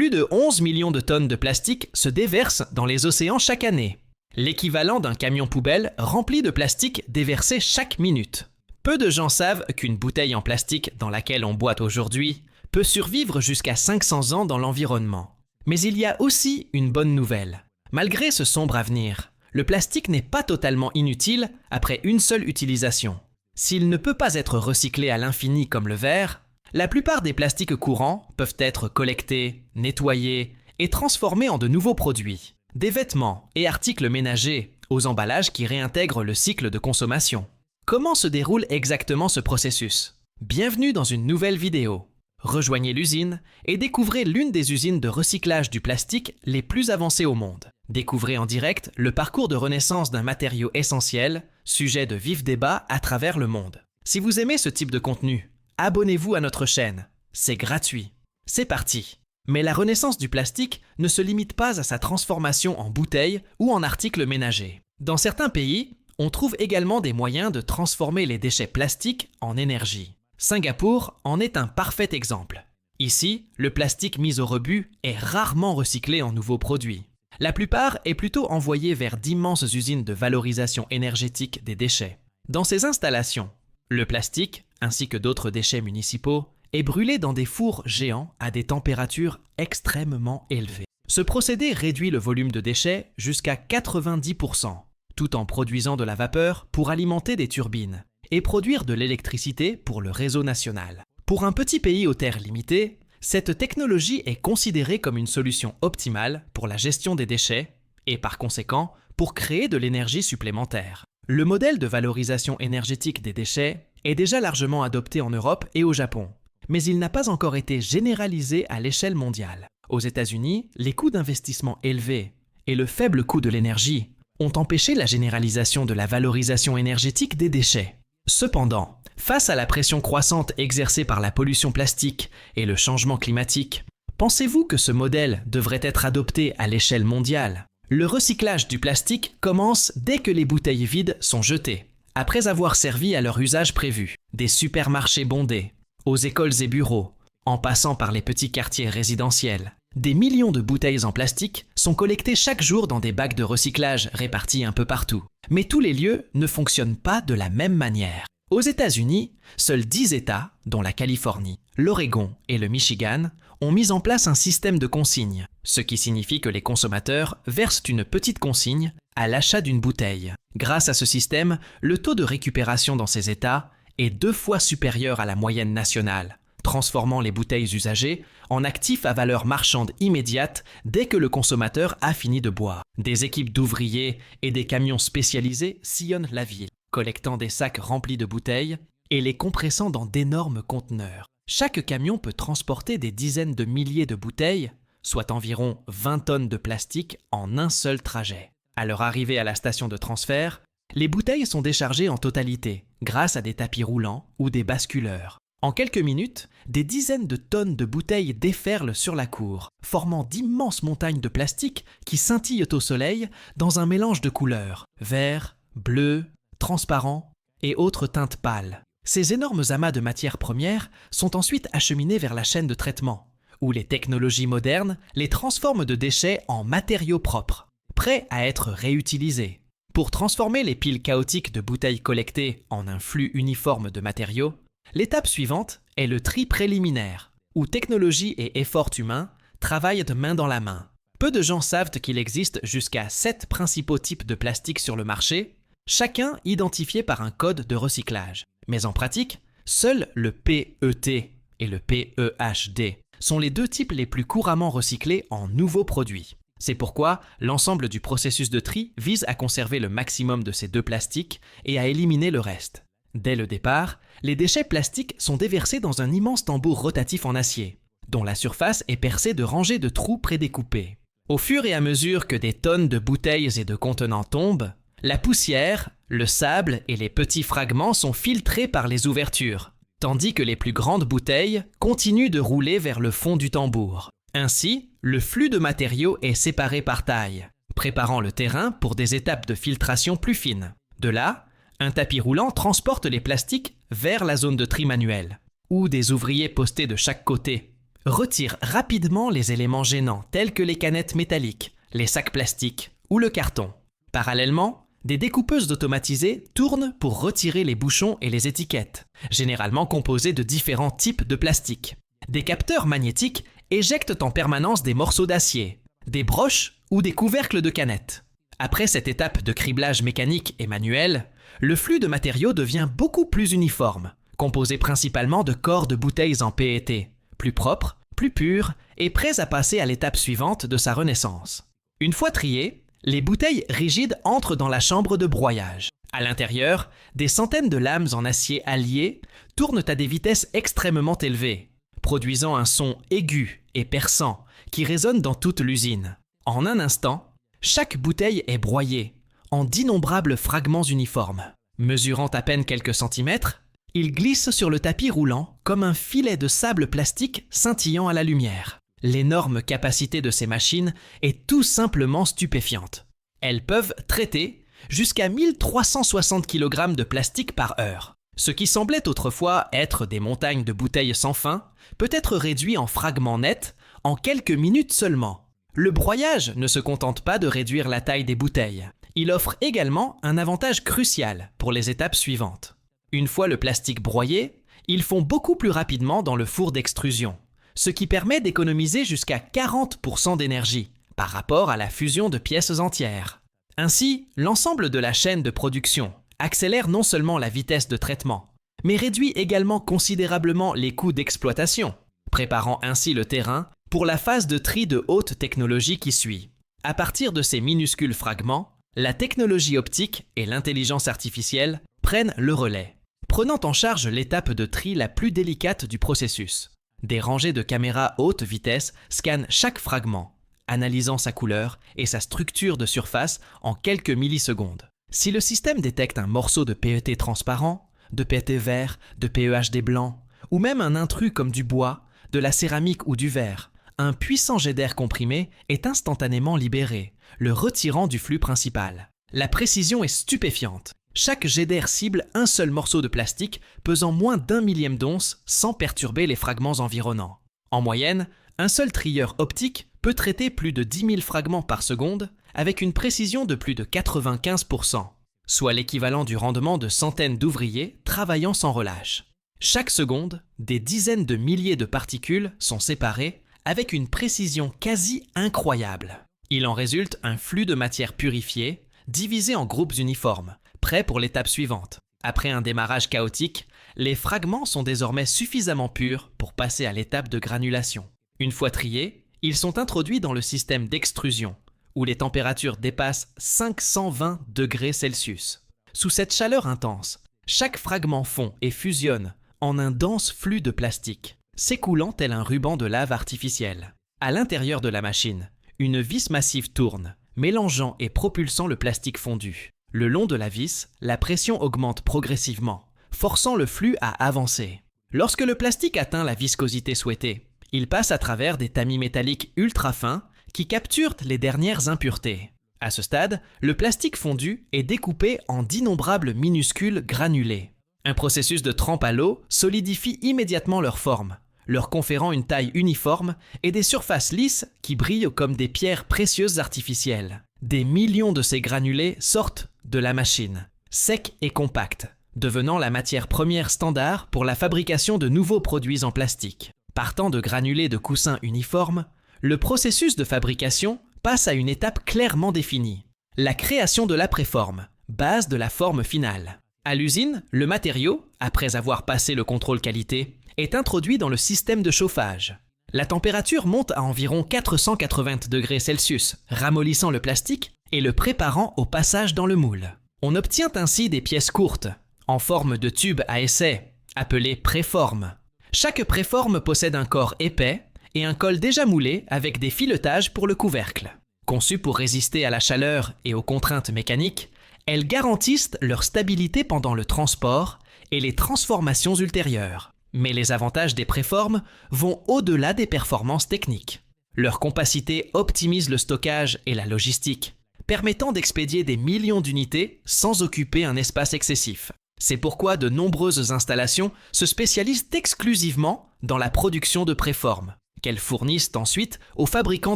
Plus de 11 millions de tonnes de plastique se déversent dans les océans chaque année. L'équivalent d'un camion poubelle rempli de plastique déversé chaque minute. Peu de gens savent qu'une bouteille en plastique dans laquelle on boit aujourd'hui peut survivre jusqu'à 500 ans dans l'environnement. Mais il y a aussi une bonne nouvelle. Malgré ce sombre avenir, le plastique n'est pas totalement inutile après une seule utilisation. S'il ne peut pas être recyclé à l'infini comme le verre, la plupart des plastiques courants peuvent être collectés, nettoyés et transformés en de nouveaux produits. Des vêtements et articles ménagers aux emballages qui réintègrent le cycle de consommation. Comment se déroule exactement ce processus? Bienvenue dans une nouvelle vidéo. Rejoignez l'usine et découvrez l'une des usines de recyclage du plastique les plus avancées au monde. Découvrez en direct le parcours de renaissance d'un matériau essentiel, sujet de vifs débats à travers le monde. Si vous aimez ce type de contenu, abonnez-vous à notre chaîne. C'est gratuit. C'est parti. Mais la renaissance du plastique ne se limite pas à sa transformation en bouteille ou en article ménager. Dans certains pays, on trouve également des moyens de transformer les déchets plastiques en énergie. Singapour en est un parfait exemple. Ici, le plastique mis au rebut est rarement recyclé en nouveaux produits. La plupart est plutôt envoyé vers d'immenses usines de valorisation énergétique des déchets. Dans ces installations, le plastique, ainsi que d'autres déchets municipaux, est brûlé dans des fours géants à des températures extrêmement élevées. Ce procédé réduit le volume de déchets jusqu'à 90%, tout en produisant de la vapeur pour alimenter des turbines et produire de l'électricité pour le réseau national. Pour un petit pays aux terres limitées, cette technologie est considérée comme une solution optimale pour la gestion des déchets et par conséquent pour créer de l'énergie supplémentaire. Le modèle de valorisation énergétique des déchets est déjà largement adopté en Europe et au Japon, mais il n'a pas encore été généralisé à l'échelle mondiale. Aux États-Unis, les coûts d'investissement élevés et le faible coût de l'énergie ont empêché la généralisation de la valorisation énergétique des déchets. Cependant, face à la pression croissante exercée par la pollution plastique et le changement climatique, pensez-vous que ce modèle devrait être adopté à l'échelle mondiale? Le recyclage du plastique commence dès que les bouteilles vides sont jetées, après avoir servi à leur usage prévu. Des supermarchés bondés, aux écoles et bureaux, en passant par les petits quartiers résidentiels. Des millions de bouteilles en plastique sont collectées chaque jour dans des bacs de recyclage répartis un peu partout. Mais tous les lieux ne fonctionnent pas de la même manière. Aux États-Unis, seuls 10 États, dont la Californie, l'Oregon et le Michigan, ont mis en place un système de consigne, ce qui signifie que les consommateurs versent une petite consigne à l'achat d'une bouteille. Grâce à ce système, le taux de récupération dans ces États est 2 fois supérieur à la moyenne nationale, transformant les bouteilles usagées en actifs à valeur marchande immédiate dès que le consommateur a fini de boire. Des équipes d'ouvriers et des camions spécialisés sillonnent la ville, collectant des sacs remplis de bouteilles et les compressant dans d'énormes conteneurs. Chaque camion peut transporter des dizaines de milliers de bouteilles, soit environ 20 tonnes de plastique en un seul trajet. À leur arrivée à la station de transfert, les bouteilles sont déchargées en totalité, grâce à des tapis roulants ou des basculeurs. En quelques minutes, des dizaines de tonnes de bouteilles déferlent sur la cour, formant d'immenses montagnes de plastique qui scintillent au soleil dans un mélange de couleurs, vert, bleu, transparent et autres teintes pâles. Ces énormes amas de matières premières sont ensuite acheminés vers la chaîne de traitement, où les technologies modernes les transforment de déchets en matériaux propres, prêts à être réutilisés. Pour transformer les piles chaotiques de bouteilles collectées en un flux uniforme de matériaux, l'étape suivante est le tri préliminaire, où technologie et effort humain travaillent de main dans la main. Peu de gens savent qu'il existe jusqu'à 7 principaux types de plastique sur le marché, chacun identifié par un code de recyclage. Mais en pratique, seuls le PET et le PEHD sont les 2 types les plus couramment recyclés en nouveaux produits. C'est pourquoi l'ensemble du processus de tri vise à conserver le maximum de ces 2 plastiques et à éliminer le reste. Dès le départ, les déchets plastiques sont déversés dans un immense tambour rotatif en acier, dont la surface est percée de rangées de trous prédécoupés. Au fur et à mesure que des tonnes de bouteilles et de contenants tombent, la poussière, le sable et les petits fragments sont filtrés par les ouvertures, tandis que les plus grandes bouteilles continuent de rouler vers le fond du tambour. Ainsi, le flux de matériaux est séparé par taille, préparant le terrain pour des étapes de filtration plus fines. De là, un tapis roulant transporte les plastiques vers la zone de tri manuel, où des ouvriers postés de chaque côté retire rapidement les éléments gênants tels que les canettes métalliques, les sacs plastiques ou le carton. Parallèlement, des découpeuses automatisées tournent pour retirer les bouchons et les étiquettes, généralement composées de différents types de plastique. Des capteurs magnétiques éjectent en permanence des morceaux d'acier, des broches ou des couvercles de canettes. Après cette étape de criblage mécanique et manuel, le flux de matériaux devient beaucoup plus uniforme, composé principalement de corps de bouteilles en PET, plus propres, plus purs et prêts à passer à l'étape suivante de sa renaissance. Une fois triées, les bouteilles rigides entrent dans la chambre de broyage. À l'intérieur, des centaines de lames en acier alliées tournent à des vitesses extrêmement élevées, produisant un son aigu et perçant qui résonne dans toute l'usine. En un instant, chaque bouteille est broyée en d'innombrables fragments uniformes. Mesurant à peine quelques centimètres, ils glissent sur le tapis roulant comme un filet de sable plastique scintillant à la lumière. L'énorme capacité de ces machines est tout simplement stupéfiante. Elles peuvent traiter jusqu'à 1360 kg de plastique par heure. Ce qui semblait autrefois être des montagnes de bouteilles sans fin peut être réduit en fragments nets en quelques minutes seulement. Le broyage ne se contente pas de réduire la taille des bouteilles. Il offre également un avantage crucial pour les étapes suivantes. Une fois le plastique broyé, ils font beaucoup plus rapidement dans le four d'extrusion, ce qui permet d'économiser jusqu'à 40% d'énergie par rapport à la fusion de pièces entières. Ainsi, l'ensemble de la chaîne de production accélère non seulement la vitesse de traitement, mais réduit également considérablement les coûts d'exploitation, préparant ainsi le terrain pour la phase de tri de haute technologie qui suit. À partir de ces minuscules fragments, la technologie optique et l'intelligence artificielle prennent le relais, prenant en charge l'étape de tri la plus délicate du processus. Des rangées de caméras haute vitesse scannent chaque fragment, analysant sa couleur et sa structure de surface en quelques millisecondes. Si le système détecte un morceau de PET transparent, de PET vert, de PEHD blanc, ou même un intrus comme du bois, de la céramique ou du verre, un puissant jet d'air comprimé est instantanément libéré, le retirant du flux principal. La précision est stupéfiante. Chaque jet d'air cible un seul morceau de plastique pesant moins d'1 millième d'once sans perturber les fragments environnants. En moyenne, un seul trieur optique peut traiter plus de 10 000 fragments par seconde avec une précision de plus de 95%, soit l'équivalent du rendement de centaines d'ouvriers travaillant sans relâche. Chaque seconde, des dizaines de milliers de particules sont séparées avec une précision quasi incroyable. Il en résulte un flux de matière purifiée, divisé en groupes uniformes, prêts pour l'étape suivante. Après un démarrage chaotique, les fragments sont désormais suffisamment purs pour passer à l'étape de granulation. Une fois triés, ils sont introduits dans le système d'extrusion, où les températures dépassent 520 degrés Celsius. Sous cette chaleur intense, chaque fragment fond et fusionne en un dense flux de plastique, s'écoulant tel un ruban de lave artificielle. À l'intérieur de la machine, une vis massive tourne, mélangeant et propulsant le plastique fondu. Le long de la vis, la pression augmente progressivement, forçant le flux à avancer. Lorsque le plastique atteint la viscosité souhaitée, il passe à travers des tamis métalliques ultra fins qui capturent les dernières impuretés. À ce stade, le plastique fondu est découpé en d'innombrables minuscules granulés. Un processus de trempe à l'eau solidifie immédiatement leur forme, leur conférant une taille uniforme et des surfaces lisses qui brillent comme des pierres précieuses artificielles. Des millions de ces granulés sortent de la machine, secs et compacts, devenant la matière première standard pour la fabrication de nouveaux produits en plastique. Partant de granulés de coussins uniformes, le processus de fabrication passe à une étape clairement définie, la création de la préforme, base de la forme finale. À l'usine, le matériau, après avoir passé le contrôle qualité, est introduit dans le système de chauffage. La température monte à environ 480 degrés Celsius, ramollissant le plastique et le préparant au passage dans le moule. On obtient ainsi des pièces courtes, en forme de tube à essai, appelées préformes. Chaque préforme possède un corps épais et un col déjà moulé avec des filetages pour le couvercle. Conçues pour résister à la chaleur et aux contraintes mécaniques, elles garantissent leur stabilité pendant le transport et les transformations ultérieures. Mais les avantages des préformes vont au-delà des performances techniques. Leur compacité optimise le stockage et la logistique, permettant d'expédier des millions d'unités sans occuper un espace excessif. C'est pourquoi de nombreuses installations se spécialisent exclusivement dans la production de préformes, qu'elles fournissent ensuite aux fabricants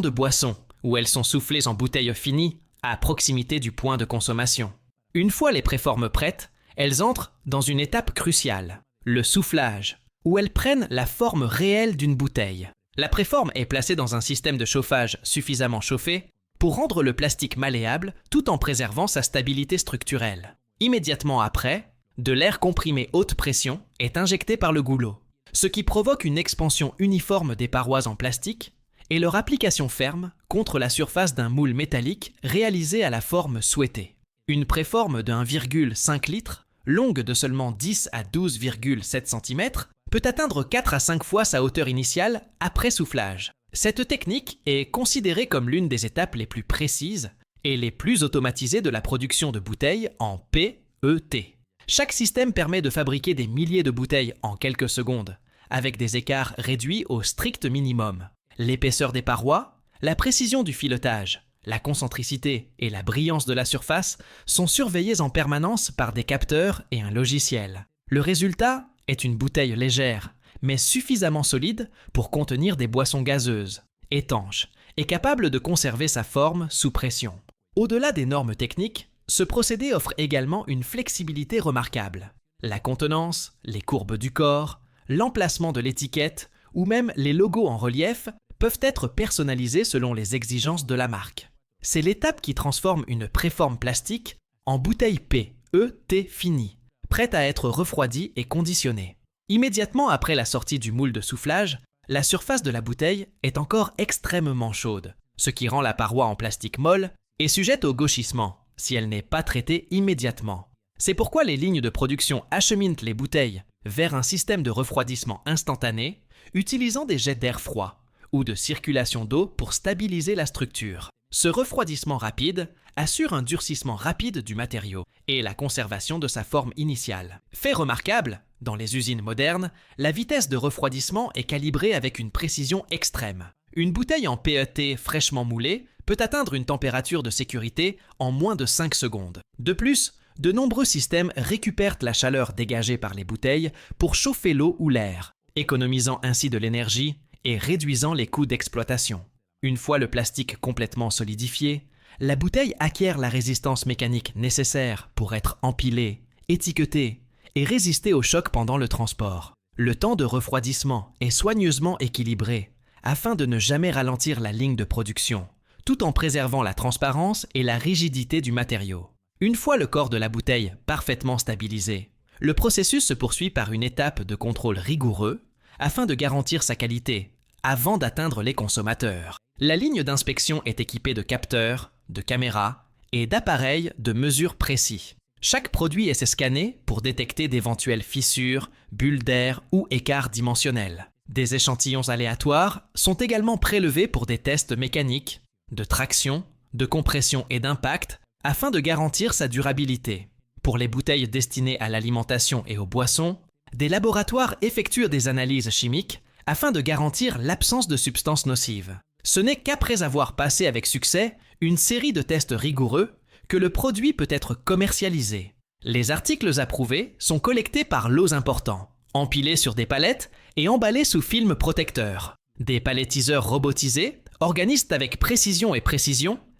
de boissons, où elles sont soufflées en bouteilles finies à proximité du point de consommation. Une fois les préformes prêtes, elles entrent dans une étape cruciale, le soufflage, où elles prennent la forme réelle d'une bouteille. La préforme est placée dans un système de chauffage suffisamment chauffé pour rendre le plastique malléable tout en préservant sa stabilité structurelle. Immédiatement après, de l'air comprimé haute pression est injecté par le goulot, ce qui provoque une expansion uniforme des parois en plastique et leur application ferme contre la surface d'un moule métallique réalisé à la forme souhaitée. Une préforme de 1,5 litre, longue de seulement 10 à 12,7 cm, peut atteindre 4 à 5 fois sa hauteur initiale après soufflage. Cette technique est considérée comme l'une des étapes les plus précises et les plus automatisées de la production de bouteilles en PET. Chaque système permet de fabriquer des milliers de bouteilles en quelques secondes, avec des écarts réduits au strict minimum. L'épaisseur des parois, la précision du filetage, la concentricité et la brillance de la surface sont surveillées en permanence par des capteurs et un logiciel. Le résultat est une bouteille légère, mais suffisamment solide pour contenir des boissons gazeuses, étanches et capables de conserver sa forme sous pression. Au-delà des normes techniques, ce procédé offre également une flexibilité remarquable. La contenance, les courbes du corps, l'emplacement de l'étiquette ou même les logos en relief peuvent être personnalisés selon les exigences de la marque. C'est l'étape qui transforme une préforme plastique en bouteille PET finie, prête à être refroidie et conditionnée. Immédiatement après la sortie du moule de soufflage, la surface de la bouteille est encore extrêmement chaude, ce qui rend la paroi en plastique molle et sujette au gauchissement si elle n'est pas traitée immédiatement. C'est pourquoi les lignes de production acheminent les bouteilles vers un système de refroidissement instantané utilisant des jets d'air froid ou de circulation d'eau pour stabiliser la structure. Ce refroidissement rapide assure un durcissement rapide du matériau et la conservation de sa forme initiale. Fait remarquable, dans les usines modernes, la vitesse de refroidissement est calibrée avec une précision extrême. Une bouteille en PET fraîchement moulée peut atteindre une température de sécurité en moins de 5 secondes. De plus, de nombreux systèmes récupèrent la chaleur dégagée par les bouteilles pour chauffer l'eau ou l'air, économisant ainsi de l'énergie et réduisant les coûts d'exploitation. Une fois le plastique complètement solidifié, la bouteille acquiert la résistance mécanique nécessaire pour être empilée, étiquetée et résister au choc pendant le transport. Le temps de refroidissement est soigneusement équilibré afin de ne jamais ralentir la ligne de production, tout en préservant la transparence et la rigidité du matériau. Une fois le corps de la bouteille parfaitement stabilisé, le processus se poursuit par une étape de contrôle rigoureux afin de garantir sa qualité avant d'atteindre les consommateurs. La ligne d'inspection est équipée de capteurs, de caméras et d'appareils de mesure précis. Chaque produit est scanné pour détecter d'éventuelles fissures, bulles d'air ou écarts dimensionnels. Des échantillons aléatoires sont également prélevés pour des tests mécaniques, de traction, de compression et d'impact afin de garantir sa durabilité. Pour les bouteilles destinées à l'alimentation et aux boissons, des laboratoires effectuent des analyses chimiques afin de garantir l'absence de substances nocives. Ce n'est qu'après avoir passé avec succès une série de tests rigoureux que le produit peut être commercialisé. Les articles approuvés sont collectés par lots importants, empilés sur des palettes et emballés sous film protecteur. Des palettiseurs robotisés organisent avec précision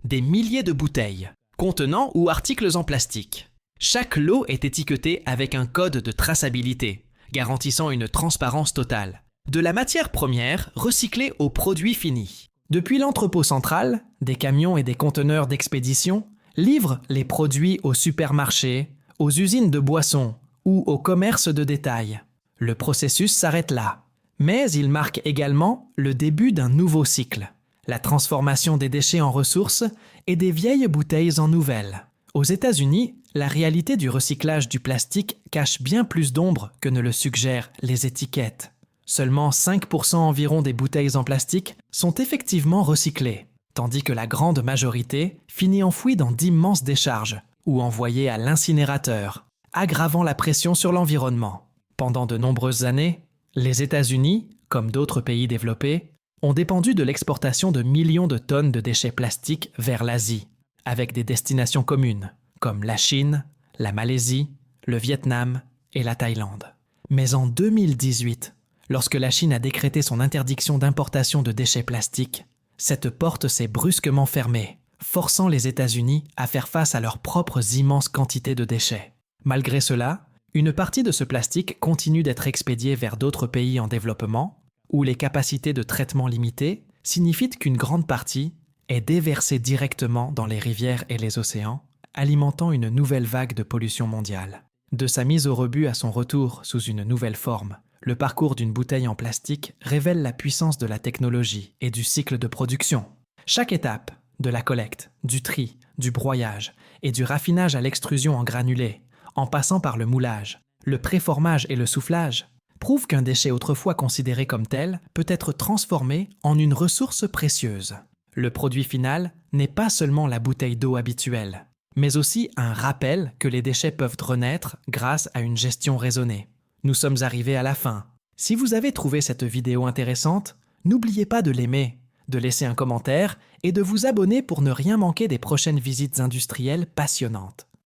des milliers de bouteilles, contenant ou articles en plastique. Chaque lot est étiqueté avec un code de traçabilité, garantissant une transparence totale. De la matière première recyclée au produit fini. Depuis l'entrepôt central, des camions et des conteneurs d'expédition livrent les produits aux supermarchés, aux usines de boissons ou aux commerces de détail. Le processus s'arrête là. Mais il marque également le début d'un nouveau cycle, la transformation des déchets en ressources et des vieilles bouteilles en nouvelles. Aux États-Unis, la réalité du recyclage du plastique cache bien plus d'ombre que ne le suggèrent les étiquettes. Seulement 5% environ des bouteilles en plastique sont effectivement recyclées, tandis que la grande majorité finit enfouie dans d'immenses décharges ou envoyée à l'incinérateur, aggravant la pression sur l'environnement. Pendant de nombreuses années, les États-Unis, comme d'autres pays développés, ont dépendu de l'exportation de millions de tonnes de déchets plastiques vers l'Asie, avec des destinations communes, comme la Chine, la Malaisie, le Vietnam et la Thaïlande. Mais en 2018, Lorsque la Chine a décrété son interdiction d'importation de déchets plastiques, cette porte s'est brusquement fermée, forçant les États-Unis à faire face à leurs propres immenses quantités de déchets. Malgré cela, une partie de ce plastique continue d'être expédiée vers d'autres pays en développement, où les capacités de traitement limitées signifient qu'une grande partie est déversée directement dans les rivières et les océans, alimentant une nouvelle vague de pollution mondiale. De sa mise au rebut à son retour sous une nouvelle forme, le parcours d'une bouteille en plastique révèle la puissance de la technologie et du cycle de production. Chaque étape, de la collecte, du tri, du broyage et du raffinage à l'extrusion en granulés, en passant par le moulage, le préformage et le soufflage, prouve qu'un déchet autrefois considéré comme tel peut être transformé en une ressource précieuse. Le produit final n'est pas seulement la bouteille d'eau habituelle, mais aussi un rappel que les déchets peuvent renaître grâce à une gestion raisonnée. Nous sommes arrivés à la fin. Si vous avez trouvé cette vidéo intéressante, n'oubliez pas de l'aimer, de laisser un commentaire et de vous abonner pour ne rien manquer des prochaines visites industrielles passionnantes.